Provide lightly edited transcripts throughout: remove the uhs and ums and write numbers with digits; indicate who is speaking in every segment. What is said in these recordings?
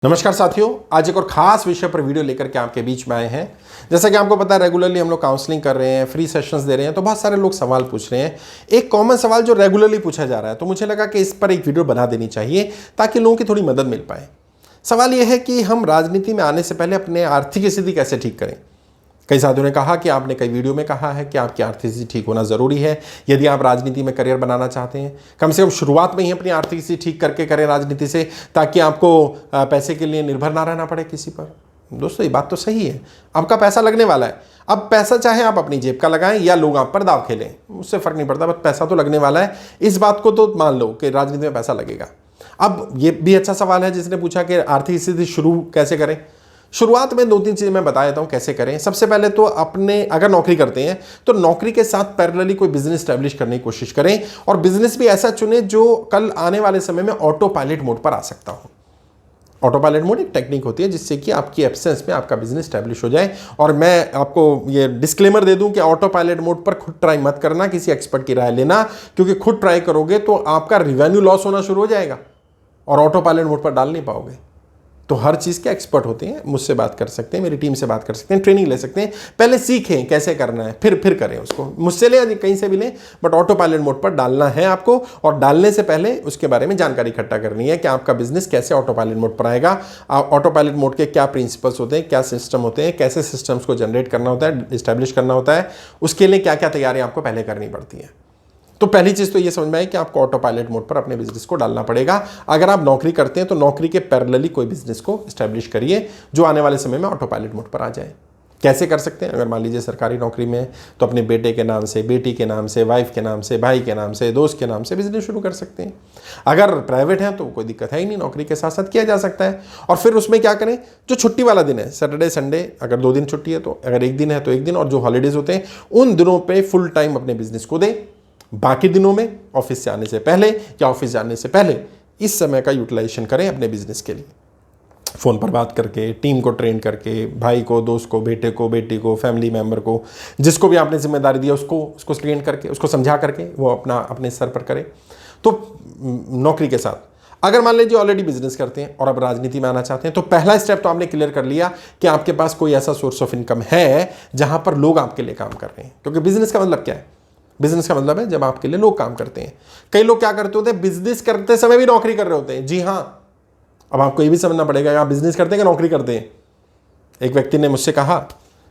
Speaker 1: नमस्कार साथियों, आज एक और खास विषय पर वीडियो लेकर के आपके बीच में आए हैं। जैसा कि आपको पता है, रेगुलरली हम लोग काउंसलिंग कर रहे हैं, फ्री सेशंस दे रहे हैं, तो बहुत सारे लोग सवाल पूछ रहे हैं। एक कॉमन सवाल जो रेगुलरली पूछा जा रहा है, तो मुझे लगा कि इस पर एक वीडियो बना देनी चाहिए ताकि लोगों की थोड़ी मदद मिल पाए। सवाल यह है कि हम राजनीति में आने से पहले अपने आर्थिक स्थिति कैसे ठीक करें। कई साथियों ने कहा कि आपने कई वीडियो में कहा है कि आपकी आर्थिक स्थिति ठीक होना ज़रूरी है यदि आप राजनीति में करियर बनाना चाहते हैं। कम से कम शुरुआत में ही अपनी आर्थिक स्थिति ठीक करके करें राजनीति से, ताकि आपको पैसे के लिए निर्भर ना रहना पड़े किसी पर। दोस्तों, ये बात तो सही है, आपका पैसा लगने वाला है। अब पैसा चाहे आप अपनी जेब का लगाएं या लोग आप पर दाव खेलें, उससे फ़र्क नहीं पड़ता, बट पैसा तो लगने वाला है। इस बात को तो मान लो कि राजनीति में पैसा लगेगा। अब ये भी अच्छा सवाल है जिसने पूछा कि आर्थिक स्थिति शुरू कैसे करें। शुरुआत में 2-3 चीज़ें मैं बता देता हूँ कैसे करें। सबसे पहले तो अपने अगर नौकरी करते हैं तो नौकरी के साथ पैरेलली कोई बिजनेस स्टैब्लिश करने की कोशिश करें, और बिजनेस भी ऐसा चुनें जो कल आने वाले समय में ऑटो पायलट मोड पर आ सकता हो। ऑटो पायलट मोड एक टेक्निक होती है जिससे कि आपकी एब्सेंस में आपका बिजनेस स्टैब्लिश हो जाए। और मैं आपको ये डिस्क्लेमर दे दूं कि ऑटो पायलट मोड पर खुद ट्राई मत करना, किसी एक्सपर्ट की राय लेना, क्योंकि खुद ट्राई करोगे तो आपका रिवेन्यू लॉस होना शुरू हो जाएगा और ऑटो पायलट मोड पर डाल नहीं पाओगे। तो हर चीज़ के एक्सपर्ट होते हैं, मुझसे बात कर सकते हैं, मेरी टीम से बात कर सकते हैं, ट्रेनिंग ले सकते हैं। पहले सीखें कैसे करना है, फिर करें उसको। मुझसे लें, कहीं से भी लें, बट ऑटो पायलट मोड पर डालना है आपको। और डालने से पहले उसके बारे में जानकारी इकट्ठा करनी है कि आपका बिजनेस कैसे ऑटो पायलट मोड पर आएगा, ऑटो पायलट मोड के क्या प्रिंसिपल्स होते हैं, क्या सिस्टम होते हैं, कैसे सिस्टम्स को जनरेट करना होता है, इस्टेब्लिश करना होता है, उसके लिए क्या क्या तैयारी आपको पहले करनी पड़ती है। तो पहली चीज़ तो ये समझ में आई कि आपको ऑटो पायलट मोड पर अपने बिजनेस को डालना पड़ेगा। अगर आप नौकरी करते हैं तो नौकरी के पैरेलली कोई बिजनेस को एस्टैब्लिश करिए जो आने वाले समय में ऑटो पायलट मोड पर आ जाए। कैसे कर सकते हैं? अगर मान लीजिए सरकारी नौकरी में है तो अपने बेटे के नाम से, बेटी के नाम से, वाइफ के नाम से, भाई के नाम से, दोस्त के नाम से बिजनेस शुरू कर सकते हैं। अगर प्राइवेट है तो कोई दिक्कत है ही नहीं, नौकरी के साथ साथ किया जा सकता है। और फिर उसमें क्या करें, जो छुट्टी वाला दिन है, सैटरडे संडे, अगर 2 दिन छुट्टी है तो, अगर 1 दिन है तो 1 दिन, और जो हॉलीडेज होते हैं उन दिनों पर फुल टाइम अपने बिजनेस को दें। बाकी दिनों में ऑफिस से आने से पहले या ऑफिस जाने से पहले इस समय का यूटिलाइजेशन करें अपने बिजनेस के लिए। फ़ोन पर बात करके, टीम को ट्रेन करके, भाई को, दोस्त को, बेटे को, बेटी को, फैमिली मेम्बर को, जिसको भी आपने जिम्मेदारी दिया उसको ट्रेन करके, उसको समझा करके वो अपने स्तर पर करे। तो नौकरी के साथ अगर मान लीजिए ऑलरेडी बिजनेस करते हैं और अब राजनीति में आना चाहते हैं, तो पहला स्टेप तो आपने क्लियर कर लिया कि आपके पास कोई ऐसा सोर्स ऑफ इनकम है जहां पर लोग आपके लिए काम कर रहे हैं। क्योंकि बिजनेस का मतलब क्या है? बिजनेस का मतलब है जब आपके लिए लोग काम करते हैं। कई लोग क्या करते होते हैं, बिजनेस करते समय भी नौकरी कर रहे होते हैं। जी हाँ, अब आपको ये भी समझना पड़ेगा, आप बिजनेस करते हैं कि नौकरी करते हैं। एक व्यक्ति ने मुझसे कहा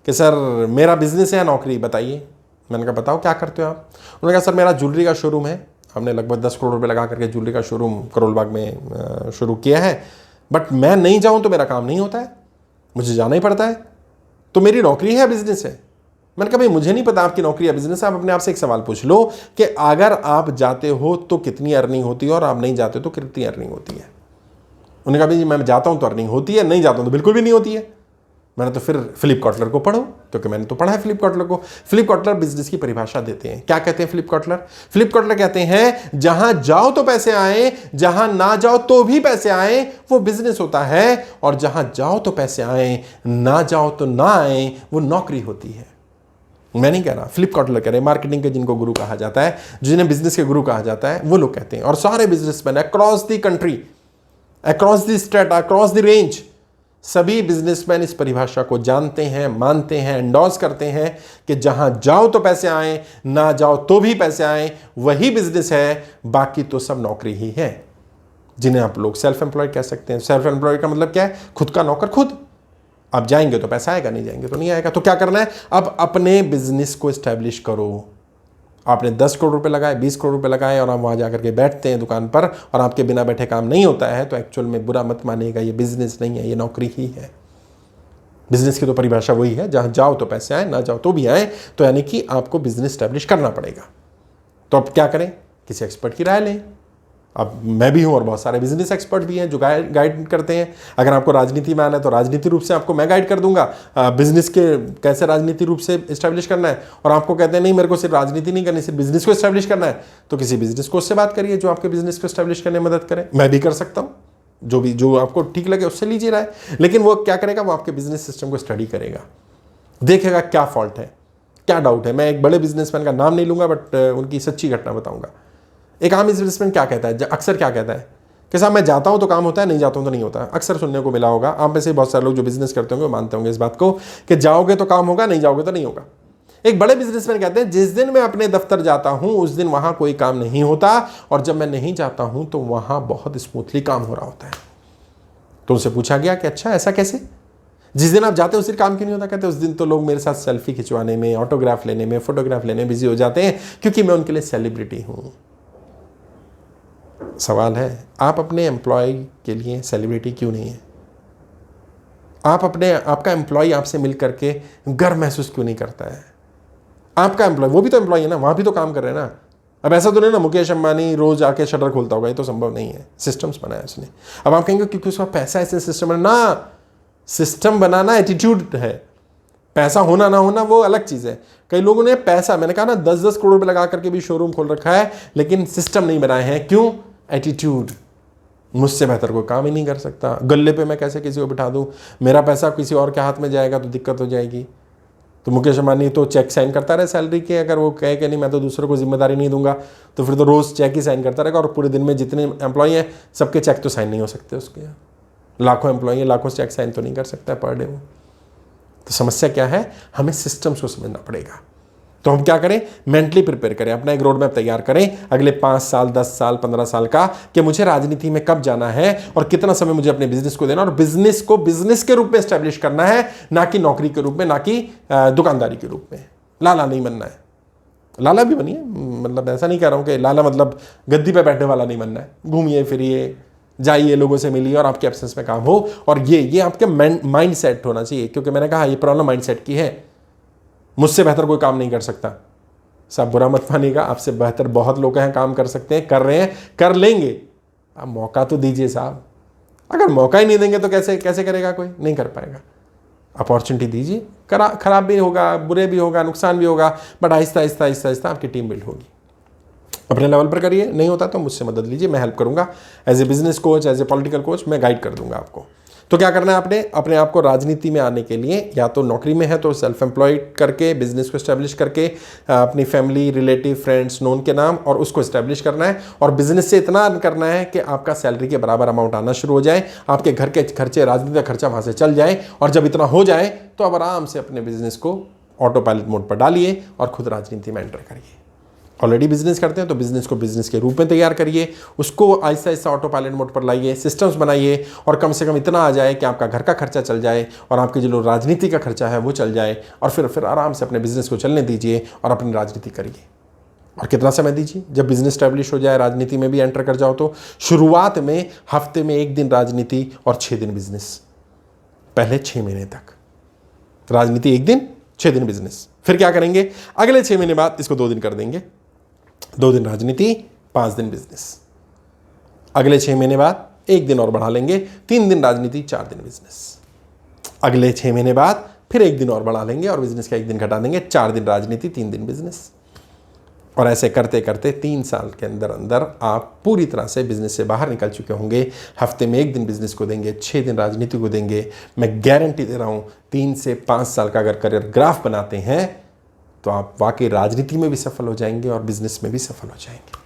Speaker 1: कि सर मेरा बिजनेस है, नौकरी बताइए। मैंने कहा बताओ क्या करते हो आप? उन्होंने कहा सर मेरा ज्वेलरी का शोरूम है, हमने लगभग 10 करोड़ रुपए लगा करके ज्वेलरी का शोरूम करोल बाग में शुरू किया है, बट मैं नहीं जाऊँ तो मेरा काम नहीं होता है, मुझे जाना ही पड़ता है, तो मेरी नौकरी है, बिजनेस है। मैंने कहा भाई मुझे नहीं पता आपकी नौकरी या बिजनेस है, आप अपने आप से एक सवाल पूछ लो कि अगर आप जाते हो तो कितनी अर्निंग होती है और आप नहीं जाते तो कितनी अर्निंग होती है। उन्होंने कहा भाई मैं जाता हूं तो अर्निंग होती है, नहीं जाता हूं तो बिल्कुल भी नहीं होती है। मैंने तो फिर फिलिप कॉटलर को पढ़ो, क्योंकि मैंने तो पढ़ा है फिलिप कॉटलर को। फिलिप कॉटलर बिजनेस की परिभाषा देते हैं। क्या कहते हैं फिलिप कॉटलर? फिलिप कॉटलर कहते हैं जहां जाओ तो पैसे आए, जहां ना जाओ तो भी पैसे आए, वो बिजनेस होता है। और जहां जाओ तो पैसे आए, ना जाओ तो ना आए, वो नौकरी होती है। मैं नहीं कह रहा, फिलिप कॉटलर कह रहे हैं। मार्केटिंग के जिनको गुरु कहा जाता है, जिन्हें बिजनेस के गुरु कहा जाता है, वो लोग कहते हैं। और सारे businessman across the country, across the state, across the range, सभी बिजनेसमैन इस परिभाषा को जानते हैं, मानते हैं, एंडोर्स करते हैं कि जहां जाओ तो पैसे आए, ना जाओ तो भी पैसे आए, वही बिजनेस है, बाकी तो सब नौकरी ही है। जिन्हें आप लोग सेल्फ एम्प्लॉयड कह सकते हैं। सेल्फ एम्प्लॉयड का मतलब क्या है? खुद का नौकर खुद। आप जाएंगे तो पैसा आएगा, नहीं जाएंगे तो नहीं आएगा। तो क्या करना है? अब अपने बिजनेस को एस्टैब्लिश करो। आपने 10 करोड़ रुपए लगाए, 20 करोड़ रुपए लगाए, और आप वहां जाकर के बैठते हैं दुकान पर और आपके बिना बैठे काम नहीं होता है, तो एक्चुअल में बुरा मत मानिएगा, ये बिजनेस नहीं है, ये नौकरी ही है। बिजनेस की तो परिभाषा वही है, जहां जाओ तो पैसे आए, ना जाओ तो भी आए। तो यानी कि आपको बिजनेस एस्टैब्लिश करना पड़ेगा। तो अब क्या करें? किसी एक्सपर्ट की राय लें। अब मैं भी हूं और बहुत सारे बिजनेस एक्सपर्ट भी हैं जो गाइड करते हैं। अगर आपको राजनीति में आना है तो राजनीति रूप से आपको मैं गाइड कर दूंगा, बिजनेस के कैसे राजनीति रूप से इस्टेब्लिश करना है। और आपको कहते हैं नहीं मेरे को सिर्फ राजनीति नहीं करनी, सिर्फ बिजनेस को इस्टेब्लिश करना है, तो किसी बिजनेस कोच से बात करिए जो आपके बिजनेस को इस्टेब्लिश करने में मदद करे। मैं भी कर सकता हूँ, जो आपको ठीक लगे उससे लीजिए राय। लेकिन वो क्या करेगा? वो आपके बिजनेस सिस्टम को स्टडी करेगा, देखेगा क्या फॉल्ट है, क्या डाउट है। मैं एक बड़े बिजनेसमैन का नाम नहीं लूंगा, बट उनकी सच्ची घटना बताऊंगा। एक आम बिजनेसमैन क्या कहता है, अक्सर क्या कहता है कि साहब मैं जाता हूं तो काम होता है, नहीं जाता हूं तो नहीं होता। अक्सर सुनने को मिला होगा, आप में से बहुत सारे लोग जो बिजनेस करते होंगे वो मानते होंगे इस बात को कि जाओगे तो काम होगा, नहीं जाओगे तो नहीं होगा। एक बड़े बिजनेसमैन कहते हैं जिस दिन मैं अपने दफ्तर जाता हूं उस दिन वहां कोई काम नहीं होता, और जब मैं नहीं जाता हूं तो वहां बहुत स्मूथली काम हो रहा होता है। तो उनसे पूछा गया कि अच्छा ऐसा कैसे, जिस दिन आप जाते हैं उस दिन काम क्यों नहीं होता? कहते उस दिन तो लोग मेरे साथ सेल्फी खिंचवाने में, ऑटोग्राफ लेने में, फोटोग्राफ लेने में बिजी हो जाते हैं, क्योंकि मैं उनके लिए सेलिब्रिटी हूं। सवाल है, आप अपने एम्प्लॉय के लिए सेलिब्रिटी क्यों नहीं है? आपका एम्प्लॉय आपसे मिल करके गर्व महसूस क्यों नहीं करता है? आपका एम्प्लॉय, वो भी तो एम्प्लॉय है ना, वहां भी तो काम कर रहे हैं ना। अब ऐसा तो नहीं ना मुकेश अंबानी रोज आके शटर खोलता होगा, ये तो संभव नहीं है, सिस्टम्स बनाया उसने। अब आप कहेंगे क्योंकि उसका पैसा ऐसे सिस्टम है ना, सिस्टम बनाना एटीट्यूड है, पैसा होना ना होना वो अलग चीज है। कई लोगों ने पैसा, मैंने कहा ना 10-10 करोड़ रुपए लगा करके भी शोरूम खोल रखा है, लेकिन सिस्टम नहीं बनाए हैं। क्यों? एटीट्यूड। मुझसे बेहतर कोई काम ही नहीं कर सकता, गले पे मैं कैसे किसी को बिठा दूं, मेरा पैसा किसी और के हाथ में जाएगा तो दिक्कत हो जाएगी। तो मुकेश अंबानी तो चेक साइन करता रहे सैलरी के, अगर वो कहे कि नहीं मैं तो दूसरों को जिम्मेदारी नहीं दूंगा, तो फिर तो रोज चेक ही साइन करता रहेगा, और पूरे दिन में जितने एम्प्लॉय हैं सबके चेक तो साइन नहीं हो सकते उसके। लाखों एम्प्लॉय हैं, लाखों चेक साइन तो नहीं कर सकता पर डे वो। तो समस्या क्या है, हमें सिस्टम्स को समझना पड़ेगा। तो हम क्या करें, मेंटली प्रिपेयर करें, अपना एक रोड मैप तैयार करें अगले 5 साल, 10 साल, 15 साल का, कि मुझे राजनीति में कब जाना है और कितना समय मुझे अपने बिजनेस को देना, और बिजनेस को बिजनेस के रूप में एस्टेब्लिश करना है, ना कि नौकरी के रूप में, ना कि दुकानदारी के रूप में। लाला नहीं बनना है। लाला भी बनिए, मतलब ऐसा नहीं कह रहा हूं कि लाला मतलब गद्दी पे बैठने वाला नहीं बनना है। घूमिए फिरिए, जाइए, लोगों से मिलिए, और आपके एब्सेंस में काम हो। और ये आपके माइंड सेट होना चाहिए, क्योंकि मैंने कहा ये प्रॉब्लम माइंड सेट की है। मुझसे बेहतर कोई काम नहीं कर सकता, सब बुरा मत मानिएगा, आपसे बेहतर बहुत लोग हैं, काम कर सकते हैं, कर रहे हैं, कर लेंगे। आप मौका तो दीजिए साहब। अगर मौका ही नहीं देंगे तो कैसे करेगा कोई? नहीं कर पाएगा। अपॉर्चुनिटी दीजिए, खराब भी होगा, बुरे भी होगा, नुकसान भी होगा, बट आहिस्ता आहिस्ता आहिस्ता आहिस्ता आपकी टीम बिल्ड होगी। अपने लेवल पर करिए, नहीं होता तो मुझसे मदद लीजिए, मैं हेल्प करूंगा। As a business coach, as a political coach मैं गाइड कर दूंगा आपको। तो क्या करना है आपने, अपने आप को राजनीति में आने के लिए, या तो नौकरी में है तो सेल्फ एम्प्लॉयड करके बिजनेस को एस्टेब्लिश करके अपनी फैमिली, रिलेटिव, फ्रेंड्स, नोन के नाम, और उसको एस्टेब्लिश करना है। और बिजनेस से इतना अर्न करना है कि आपका सैलरी के बराबर अमाउंट आना शुरू हो जाए, आपके घर के खर्चे, राजनीति का खर्चा वहाँ से चल जाए। और जब इतना हो जाए तो अब आराम से अपने बिजनेस को ऑटो पायलट मोड पर डालिए और खुद राजनीति में एंटर करिए। ऑलरेडी बिजनेस करते हैं तो बिजनेस को बिजनेस के रूप में तैयार करिए, उसको Aahista Aahista auto pilot mode पर लाइए, सिस्टम्स बनाइए, और कम से कम इतना आ जाए कि आपका घर का खर्चा चल जाए और आपकी जो राजनीति का खर्चा है वो चल जाए। और फिर आराम से अपने बिजनेस को चलने दीजिए और अपनी राजनीति करिए। और कितना समय दीजिए, जब बिजनेस स्टैब्लिश हो जाए, राजनीति में भी एंटर कर जाओ, तो शुरुआत में हफ्ते में 1 दिन राजनीति और 6 दिन बिजनेस, पहले 6 महीने तक राजनीति 1 दिन, 6 दिन बिजनेस। फिर क्या करेंगे, अगले 6 महीने बाद इसको 2 दिन कर देंगे, 2 दिन राजनीति, 5 दिन बिजनेस। अगले 6 महीने बाद 1 दिन और बढ़ा लेंगे, 3 दिन राजनीति, 4 दिन बिजनेस। अगले 6 महीने बाद फिर 1 दिन और बढ़ा लेंगे और बिजनेस का 1 दिन घटा देंगे, 4 दिन राजनीति, 3 दिन बिजनेस। और ऐसे करते करते 3 साल के अंदर अंदर आप पूरी तरह से बिजनेस से बाहर निकल चुके होंगे। हफ्ते में 1 दिन बिजनेस को देंगे, 6 दिन राजनीति को देंगे। मैं गारंटी दे रहा हूं 3 से 5 साल का अगर करियर ग्राफ बनाते हैं तो आप वाकई राजनीति में भी सफल हो जाएंगे और बिजनेस में भी सफल हो जाएंगे।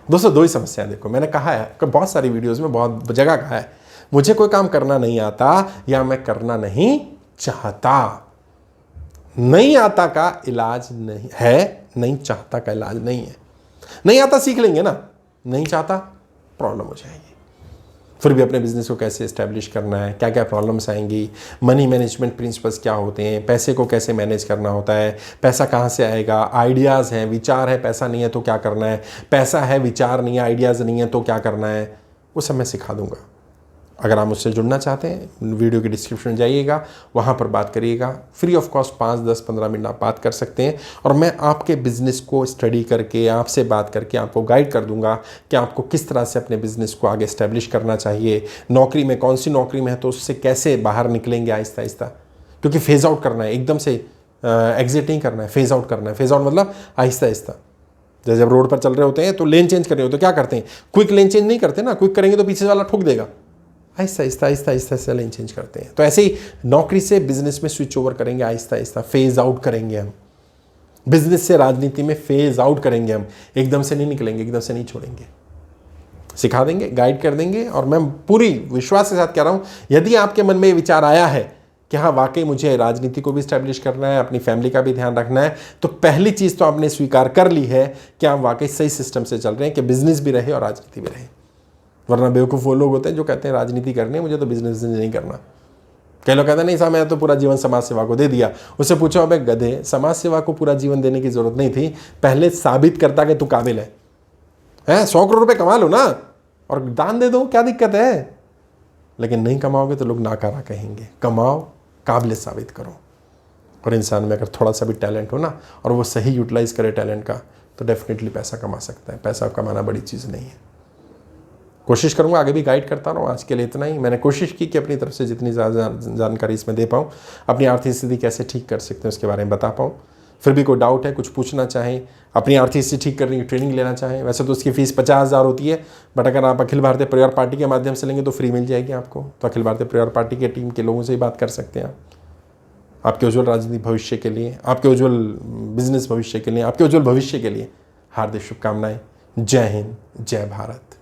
Speaker 1: दोस्तों 2 ही समस्याएं देखो, मैंने कहा है कि बहुत सारी वीडियोस में बहुत जगह कहा है, मुझे कोई काम करना नहीं आता या मैं करना नहीं चाहता। नहीं आता का इलाज नहीं है, नहीं चाहता का इलाज नहीं है। नहीं आता सीख लेंगे ना, नहीं चाहता प्रॉब्लम हो जाएगी। फिर भी अपने बिजनेस को कैसे एस्टेब्लिश करना है, क्या क्या प्रॉब्लम्स आएंगी, मनी मैनेजमेंट प्रिंसिपल्स क्या होते हैं, पैसे को कैसे मैनेज करना होता है, पैसा कहाँ से आएगा, आइडियाज़ हैं, विचार है, पैसा नहीं है तो क्या करना है, पैसा है, विचार नहीं है, आइडियाज़ नहीं है तो क्या करना है, वो सब मैं सिखा दूंगा। अगर आप मुझसे जुड़ना चाहते हैं, वीडियो के डिस्क्रिप्शन में जाइएगा, वहाँ पर बात करिएगा। फ्री ऑफ कॉस्ट 5, 10, 15 मिनट आप बात कर सकते हैं और मैं आपके बिज़नेस को स्टडी करके, आपसे बात करके आपको गाइड कर दूंगा कि आपको किस तरह से अपने बिज़नेस को आगे इस्टेब्लिश करना चाहिए। नौकरी में, कौन सी नौकरी में है तो उससे कैसे बाहर निकलेंगे आहिस्ता आहिस्ता, क्योंकि फेज़ आउट करना है, एकदम से एग्जिट नहीं करना है, फेज़ आउट करना है। फेज़ आउट मतलब आहिस्ता आहिस्ता। जैसे जब रोड पर चल रहे होते हैं तो लेन चेंज कर रहे होते हैं, क्या करते हैं, क्विक लेन चेंज नहीं करते ना, क्विक करेंगे तो पीछे वाला ठोक देगा। आहिस्ता आहिस्ता आहिस्ता आहिस्ता आहिस्ता लेन चेंज करते हैं। तो ऐसे ही नौकरी से बिजनेस में स्विच ओवर करेंगे, आहिस्ता आहिस्ता फेज आउट करेंगे हम। बिजनेस से राजनीति में फेज आउट करेंगे हम, एकदम से नहीं निकलेंगे, एकदम से नहीं छोड़ेंगे। सिखा देंगे, गाइड कर देंगे। और मैं पूरी विश्वास के साथ कह रहा हूँ, यदि आपके मन में ये विचार आया है कि हाँ वाकई मुझे राजनीति को भी स्टैब्लिश करना है, अपनी फैमिली का भी ध्यान रखना है, तो पहली चीज़ तो आपने स्वीकार कर ली है कि आप वाकई सही सिस्टम से चल रहे हैं कि बिजनेस भी रहे और राजनीति भी रहे। वरना बेवकूफ़ वो लोग होते हैं जो कहते हैं राजनीति करनी है, मुझे तो बिजनेस नहीं करना। कई लोग कहते हैं नहीं साहब मैं तो पूरा जीवन समाज सेवा को दे दिया। उससे पूछो अबे गधे, समाज सेवा को पूरा जीवन देने की जरूरत नहीं थी, पहले साबित करता कि तू काबिल है। 100 करोड़ रुपए कमा लो ना और दान दे दो, क्या दिक्कत है। लेकिन नहीं कमाओगे तो लोग नाकारा कहेंगे। कमाओ, काबिलियत साबित करो। और इंसान में अगर थोड़ा सा भी टैलेंट हो ना और वो सही यूटिलाइज करे टैलेंट का, तो डेफिनेटली पैसा कमा सकता है। पैसा कमाना बड़ी चीज़ नहीं है। कोशिश करूंगा आगे भी गाइड करता रहूँ। आज के लिए इतना ही। मैंने कोशिश की कि अपनी तरफ से जितनी ज़्यादा जानकारी इसमें दे पाऊँ, अपनी आर्थिक स्थिति कैसे ठीक कर सकते हैं उसके बारे में बता पाऊँ। फिर भी कोई डाउट है, कुछ पूछना चाहें, अपनी आर्थिक स्थिति ठीक करने की ट्रेनिंग लेना चाहें, वैसे तो उसकी फ़ीस 50,000 होती है, बट अगर आप अखिल भारतीय परिवार पार्टी के माध्यम से लेंगे तो फ्री मिल जाएगी आपको। तो अखिल भारतीय परिवार पार्टी के टीम के लोगों से ही बात कर सकते हैं आप। आपके उज्ज्वल राजनीतिक भविष्य के लिए, आपके उज्ज्वल बिजनेस भविष्य के लिए, आपके उज्ज्वल भविष्य के लिए हार्दिक शुभकामनाएं। जय हिंद, जय भारत।